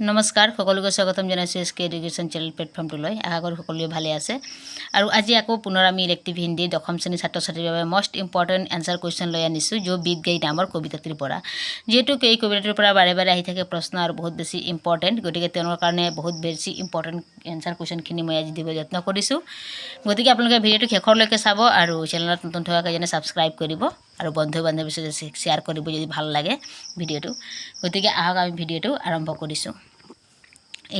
নমস্কাৰ সকলোকে স্বাগতম জনাইছোঁ এছ কে এডুকেশ্যন চেনেল প্লেটফৰ্মটোলৈ। আশা কৰোঁ সকলোৱে ভালে আছে। আৰু আজি আকৌ পুনৰ আমি ইলেক্টিভ হিন্দী দশম শ্ৰেণীৰ ছাত্ৰ ছাত্ৰীৰ বাবে মষ্ট ইম্পৰ্টেণ্ট এনচাৰ কুৱেশ্যন লৈ আনিছোঁ য' বিত গৈ নামৰ কবিতাটিৰ পৰা। যিহেতু এই কবিতাটিৰ পৰা বাৰে বাৰে আহি থাকে প্ৰশ্ন আৰু বহুত বেছি ইম্পৰ্টেণ্ট, গতিকে তেওঁলোকৰ কাৰণে বহুত বেছি ইম্পৰ্টেণ্ট এনচাৰ কুৱেশ্যনখিনি মই আজি দিব যত্ন কৰিছোঁ। গতিকে আপোনালোকে ভিডিঅ'টো শেষৰলৈকে চাব আৰু চেনেলত নতুন থকা কেইজনে ছাবস্ক্ৰাইব কৰিব আৰু বন্ধু বান্ধৱীৰ সৈতে শ্বেয়াৰ কৰিব যদি ভাল লাগে ভিডিঅ'টো। গতিকে আহক আমি ভিডিঅ'টো আৰম্ভ কৰিছোঁ।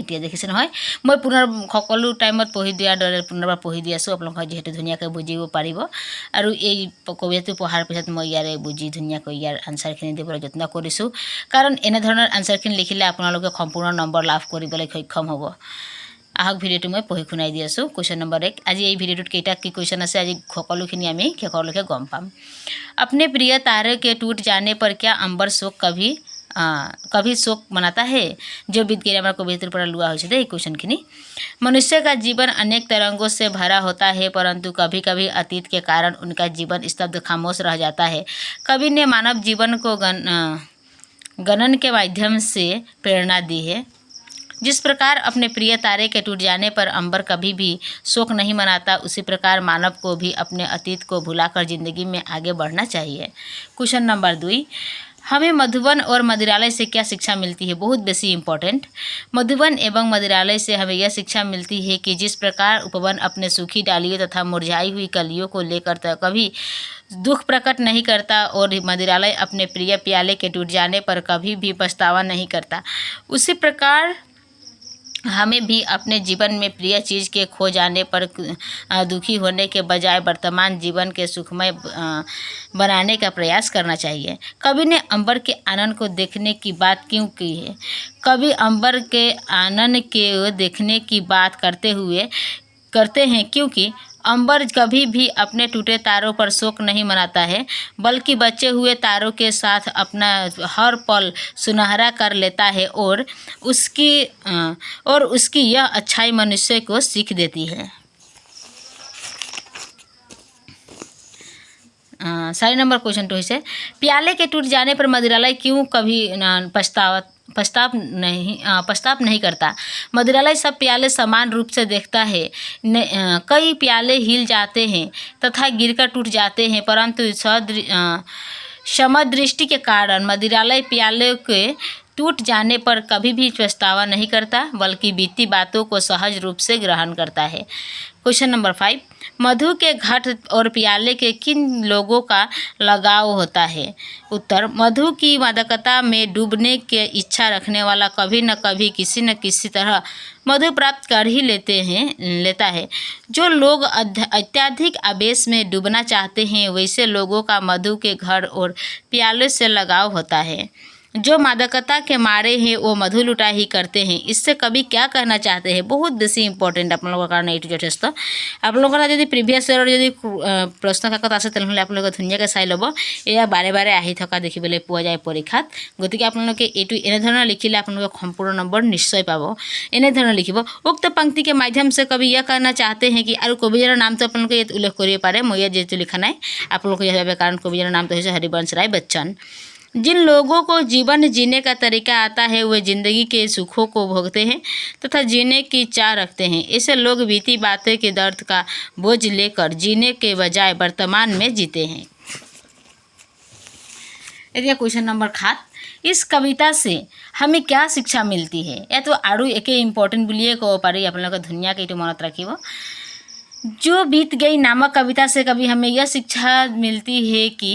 এতিয়া দেখিছে নহয়, মই পুনৰ সকলো টাইমত পঢ়ি দিয়াৰ দৰে পুনৰবাৰ পঢ়ি দি আছোঁ, আপোনালোকে যিহেতু ধুনীয়াকৈ বুজিব পাৰিব। আৰু এই কবিতাটো পঢ়াৰ পিছত মই ইয়াৰে বুজি ধুনীয়াকৈ ইয়াৰ আনচাৰখিনি দিবলৈ যত্ন কৰিছোঁ, কাৰণ এনেধৰণৰ আনচাৰখিনি লিখিলে আপোনালোকে সম্পূৰ্ণ নম্বৰ লাভ কৰিবলৈ সক্ষম হ'ব। আহক ভিডিঅ'টো মই পঢ়ি শুনাই দি আছোঁ। Question number 1। আজি এই ভিডিঅ'টোত কেইটা কি কুৱেশ্যন আছে আজি সকলোখিনি আমি শেষৰলৈকে গম পাম। अपने प्रिय तारे के टूट जाने पर क्या अंबर शोक कभी शोक मनाता है। जो बीत गई हमारा कवितार पर लुआ हो ये क्वेश्चनखिनि। मनुष्य का जीवन अनेक तरंगों से भरा होता है, परंतु कभी कभी अतीत के कारण उनका जीवन स्तब्ध खामोश रह जाता है। कवि ने मानव जीवन को गणन के माध्यम से प्रेरणा दी है। जिस प्रकार अपने प्रिय तारे के टूट जाने पर अंबर कभी भी शोक नहीं मनाता, उसी प्रकार मानव को भी अपने अतीत को भुलाकर जिंदगी में आगे बढ़ना चाहिए। Question number 2। हमें मधुबन और मदिरालय से क्या शिक्षा मिलती है। बहुत बेसी इम्पोर्टेंट। मधुबन एवं मदिरालय से हमें यह शिक्षा मिलती है कि जिस प्रकार उपवन अपने सूखी डालियों तथा मुरझाई हुई कलियों को लेकर कभी दुख प्रकट नहीं करता और मदिरालय अपने प्रिय प्याले के टूट जाने पर कभी भी पछतावा नहीं करता, उसी प्रकार हमें भी अपने जीवन में प्रिय चीज़ के खो जाने पर दुखी होने के बजाय वर्तमान जीवन के सुखमय बनाने का प्रयास करना चाहिए। कवि ने अंबर के आनंद को देखने की बात क्यों की है। कवि अंबर के आनंद के देखने की बात करते हैं क्योंकि अंबर कभी भी अपने टूटे तारों पर शोक नहीं मनाता है, बल्कि बचे हुए तारों के साथ अपना हर पल सुनहरा कर लेता है और उसकी यह अच्छाई मनुष्य को सीख देती है। 4 नंबर क्वेश्चन तो है, प्याले के टूट जाने पर मदिरालय क्यों कभी पश्चाताप नहीं करता। मदिरालय सब प्याले समान रूप से देखता है। कई प्याले हिल जाते हैं तथा गिरकर टूट जाते हैं, परंतु समदृष्टि के कारण मदिरालय प्याले के टूट जाने पर कभी भी पछतावा नहीं करता, बल्कि बीती बातों को सहज रूप से ग्रहण करता है। Question number 5। मधु के घट और प्याले के किन लोगों का लगाव होता है। उत्तर, मधु की मादकता में डूबने की इच्छा रखने वाला कभी न कभी किसी न किसी तरह मधु प्राप्त कर ही लेता है। जो लोग अत्यधिक आवेश में डूबना चाहते हैं, वैसे लोगों का मधु के घर और प्याले से लगाव होता है। जो मादकता के मारे हैं वो मधु लुटा ही करते हैं। इससे कभी क्या कहना चाहते हैं। बहुत बेसी इम्पोर्टेंट आपलोगों कारण ये যথেষ্ট। आपलोगों যদি প্ৰিভিয়াছ ইয়াৰৰ যদি প্ৰশ্ন কাকত আছে তেনেহ'লে আপোনালোকে ধুনীয়াকৈ চাই ল'ব। এয়া বাৰে বাৰে আহি থকা দেখিবলৈ পোৱা যায় পৰীক্ষাত। গতিকে আপোনালোকে এইটো এনেধৰণৰ লিখিলে আপোনালোকে সম্পূৰ্ণ নম্বৰ নিশ্চয় পাব। এনেধৰণৰ লিখিব, উক্ত पंक्ति के माध्यम से कवि यह कहना चाहते हैं कि আৰু কবিজনৰ নামটো আপোনালোকে ইয়াত উল্লেখ কৰিব পাৰে। মই ইয়াত যিহেতु লিখা নাই আপোনালোকে ইয়াত ভাবে, কাৰণ কবিজনৰ নামটো হৈছে হৰিবংশ राय बच्चन। जिन लोगों को जीवन जीने का तरीका आता है, वे जिंदगी के सुखों को भोगते हैं तथा जीने की चाह रखते हैं। ऐसे लोग बीती बातें के दर्द का बोझ लेकर जीने के बजाय वर्तमान में जीते हैं। Question number 7। इस कविता से हमें क्या शिक्षा मिलती है। या तो आरु एक इम्पोर्टेंट बुलिए कब पारि आपलोग धुनिया के मन रखिब। जो बीत गई नामक कविता से कभी हमें यह शिक्षा मिलती है कि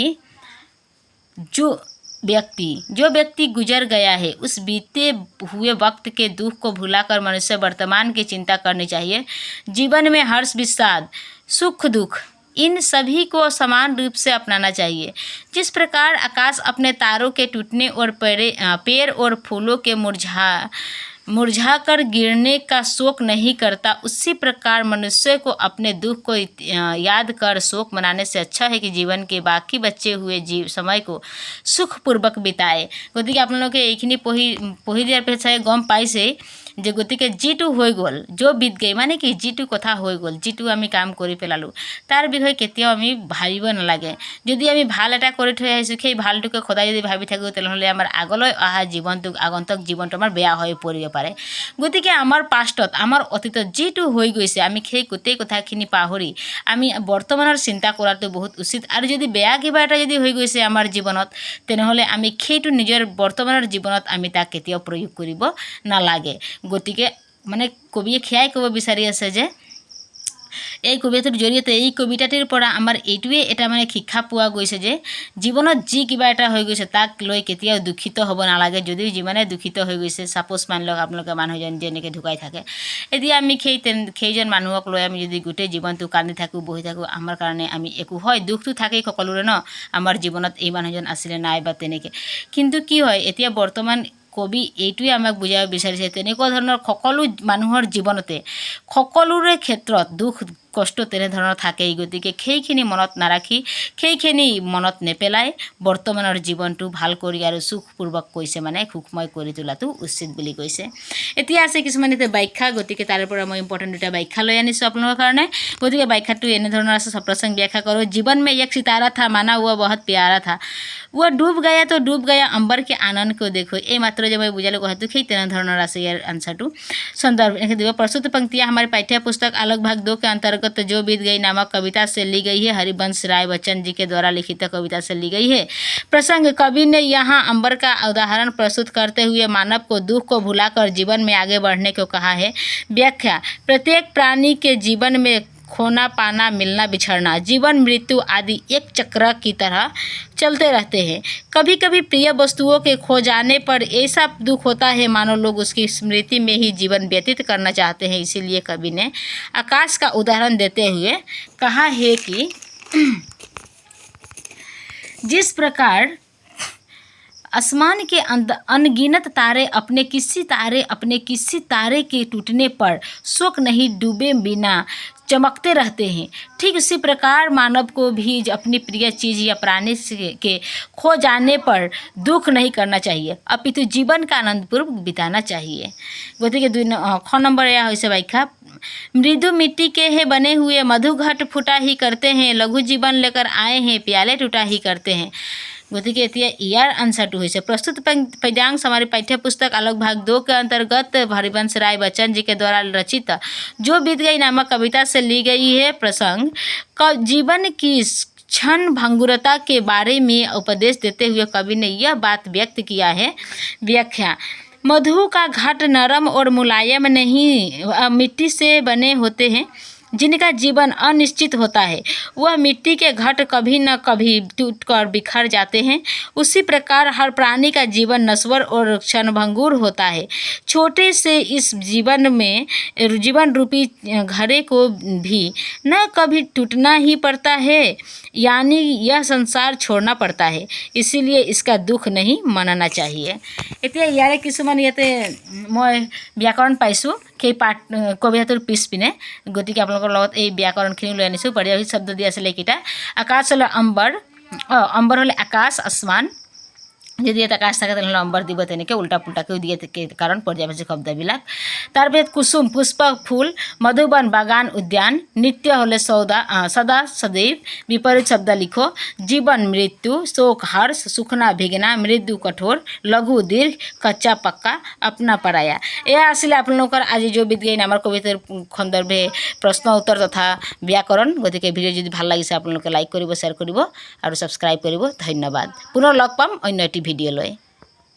जो व्यक्ति गुजर गया है, उस बीते हुए वक्त के दुख को भुलाकर मनुष्य वर्तमान की चिंता करनी चाहिए। जीवन में हर्ष विषाद सुख दुख इन सभी को समान रूप से अपनाना चाहिए। जिस प्रकार आकाश अपने तारों के टूटने और पेड़ और फूलों के मुरझाकर गिरने का शोक नहीं करता, उसी प्रकार मनुष्य को अपने दुख को याद कर शोक मनाने से अच्छा है कि जीवन के बाकी बचे हुए समय को सुखपूर्वक बिताए। गति के आप लोग ये पढ़ी दियार पे गम पाइसे যে গতিকে যিটো হৈ গ'ল যো বিত গৈ মানে কি যিটো কথা হৈ গ'ল যিটো আমি কাম কৰি পেলালোঁ তাৰ বিষয়ে কেতিয়াও আমি ভাবিব নালাগে। যদি আমি ভাল এটা কৰি থৈ আহিছোঁ সেই ভালটোকে সদায় যদি ভাবি থাকোঁ তেনেহ'লে আমাৰ আগলৈ অহা জীৱনটো আগন্তুক জীৱনটো আমাৰ বেয়া হৈ পৰিব পাৰে। গতিকে আমাৰ পাষ্টত আমাৰ অতীতত যিটো হৈ গৈছে আমি সেই গোটেই কথাখিনি পাহৰি আমি বৰ্তমানৰ চিন্তা কৰাটো বহুত উচিত। আৰু যদি বেয়া কিবা এটা যদি হৈ গৈছে আমাৰ জীৱনত তেনেহ'লে আমি সেইটো নিজৰ বৰ্তমানৰ জীৱনত আমি তাক কেতিয়াও প্ৰয়োগ কৰিব নালাগে। গতিকে মানে কবিয়ে সেয়াই ক'ব বিচাৰি আছে যে এই কবিতাটোৰ জৰিয়তে এই কবিতাটিৰ পৰা আমাৰ এইটোৱে এটা মানে শিক্ষা পোৱা গৈছে যে জীৱনত যি কিবা এটা হৈ গৈছে তাক লৈ কেতিয়াও দুখিত হ'ব নালাগে। যদিও যিমানে দুখিত হৈ গৈছে ছাপ'জ মানি লওক আপোনালোকে মানুহজন যেনেকৈ ঢুকাই থাকে এতিয়া আমি সেইজন মানুহক লৈ আমি যদি গোটেই জীৱনটো কান্দি থাকোঁ বহি থাকোঁ আমাৰ কাৰণে আমি একো হয় দুখটো থাকেই সকলোৰে ন আমাৰ জীৱনত এই মানুহজন আছিলে নাই বা তেনেকৈ। কিন্তু কি হয় এতিয়া বৰ্তমান কবি এইটোৱে আমাক বুজাব বিচাৰিছে তেনেকুৱা ধৰণৰ সকলো মানুহৰ জীৱনতে সকলোৰে ক্ষেত্ৰত দুখ কষ্ট তেনেধৰণৰ থাকেই। গতিকে সেইখিনি মনত নাৰাখি সেইখিনি মনত নেপেলাই বৰ্তমানৰ জীৱনটো ভাল কৰি আৰু সুখপূৰ্বক কৈছে মানে সুখময় কৰি তোলাটো উচিত বুলি কৈছে। এতিয়া আছে কিছুমান এতিয়া ব্যাখ্যা গতিকে তাৰে পৰা মই ইম্পৰ্টেণ্ট দুটা ব্যাখ্যা লৈ আনিছোঁ আপোনালোকৰ কাৰণে। গতিকে ব্যাখ্যাটো এনেধৰণৰ আছে সপ্ৰসংগ ব্যাখ্যা কৰোঁ। জীৱন में एक सितारा था माना हुआ बहुत प्यारा था वो डूब गया तो डूब गया अंबर के आनंद को देखो। এই মাত্ৰ যে মই বুজালোঁ কথাটো সেই তেনেধৰণৰ আছে ইয়াৰ আনচাৰটো। সন্দৰ্ভ এনেকৈ দিব प्रस्तुत पंक्तियाँ हमारे पाठ्य पुस्तक अलग भाग 2 के अंतर्गत जो बीत गई नामक कविता से ली गई है। हरिवंश राय बच्चन जी के द्वारा लिखित कविता से ली गई है। प्रसंग कवि ने यहाँ अंबर का उदाहरण प्रस्तुत करते हुए मानव को दुख को भुलाकर जीवन में आगे बढ़ने को कहा है। व्याख्या प्रत्येक प्राणी के जीवन में खोना पाना मिलना बिछड़ना जीवन मृत्यु आदि एक चक्र की तरह चलते रहते हैं। कभी कभी प्रिय वस्तुओं के खो जाने पर ऐसा दुख होता है मानो लोग उसकी स्मृति में ही जीवन व्यतीत करना चाहते हैं। इसीलिए कवि ने आकाश का उदाहरण देते हुए कहा है कि जिस प्रकार आसमान के अनगिनत तारे अपने किसी तारे के टूटने पर शोक नहीं डूबे बिना चमकते रहते हैं, ठीक उसी प्रकार मानव को भी अपनी प्रिय चीज़ या प्राणी के खो जाने पर दुख नहीं करना चाहिए अपितु जीवन का आनंदपूर्वक बिताना चाहिए। गतिके 2 नंबर यह হৈছে व्याख्या मृदु मिट्टी के है बने हुए मधु घट फूटा ही करते हैं लघु जीवन लेकर आए हैं प्याले टूटा ही करते हैं। गतिके এতিয়া ইয়াৰ आंसरটো হৈছে प्रस्तुत पद्यांश हमारे पाठ्य पुस्तक अलग भाग 2 के अंतर्गत हरिवंश राय बच्चन जी के द्वारा रचित जो बीत गई नामक कविता से ली गई है। प्रसंग जीवन की क्षण भंगुरता के बारे में उपदेश देते हुए कवि ने यह बात व्यक्त किया है। व्याख्या मधु का घट नरम और मुलायम नहीं मिट्टी से बने होते हैं जिनका जीवन अनिश्चित होता है। वह मिट्टी के घट कभी न कभी टूटकर बिखर जाते हैं। उसी प्रकार हर प्राणी का जीवन नश्वर और क्षणभंगुर होता है। छोटे से इस जीवन रूपी घड़े को भी न कभी टूटना ही पड़ता है यानी यह संसार छोड़ना पड़ता है। इसीलिए इसका दुख नहीं मनाना चाहिए। এতিয়া ইয়াৰে কিছুমান ইয়াতে মই ব্যাকৰণ পাইছোঁ সেই পাঠ কবিতাটোৰ পিছপিনে। গতিকে আপোনালোকৰ লগত এই ব্যাকৰণখিনি লৈ আনিছোঁ। পৰ্যায়ভিত্তিক শব্দ দিয়া আছিলে এইকেইটা আকাশ হ'লে অম্বৰ হ'লে আকাশ আসমান যদি এটা আকাশ থাকে তেনেহ'লে অম্বৰ দিব তেনেকৈ উল্টা পুল্টাকৈও দিয়ে কাৰণ পৰ্যায়ভিত্তিক শব্দবিলাক। তাৰপিছত কুসুম পুষ্প ফুল মধুবন বাগান উদ্যান নিত্য হ'লে সদা সदैव विपरीत शब्द लिखो जीवन मृत्यु शोक हर्ष सुखना भिगना मृदु कठोर लघु दीर्घ कच्चा पक्का अपना पराया। এয়া আছিলে আপোনালোকৰ আজি जो बीत गई নামৰ কবিতাৰ সন্দৰ্ভে প্ৰশ্ন উত্তৰ তথা ব্যাকৰণ। গতিকে ভিডিঅ' যদি ভাল লাগিছে আপোনালোকে লাইক কৰিব শ্বেয়াৰ কৰিব আৰু ছাবস্ক্ৰাইব কৰিব। ধন্যবাদ। পুনৰ লগ পাম অন্য এটি ভিডিঅ' লৈ।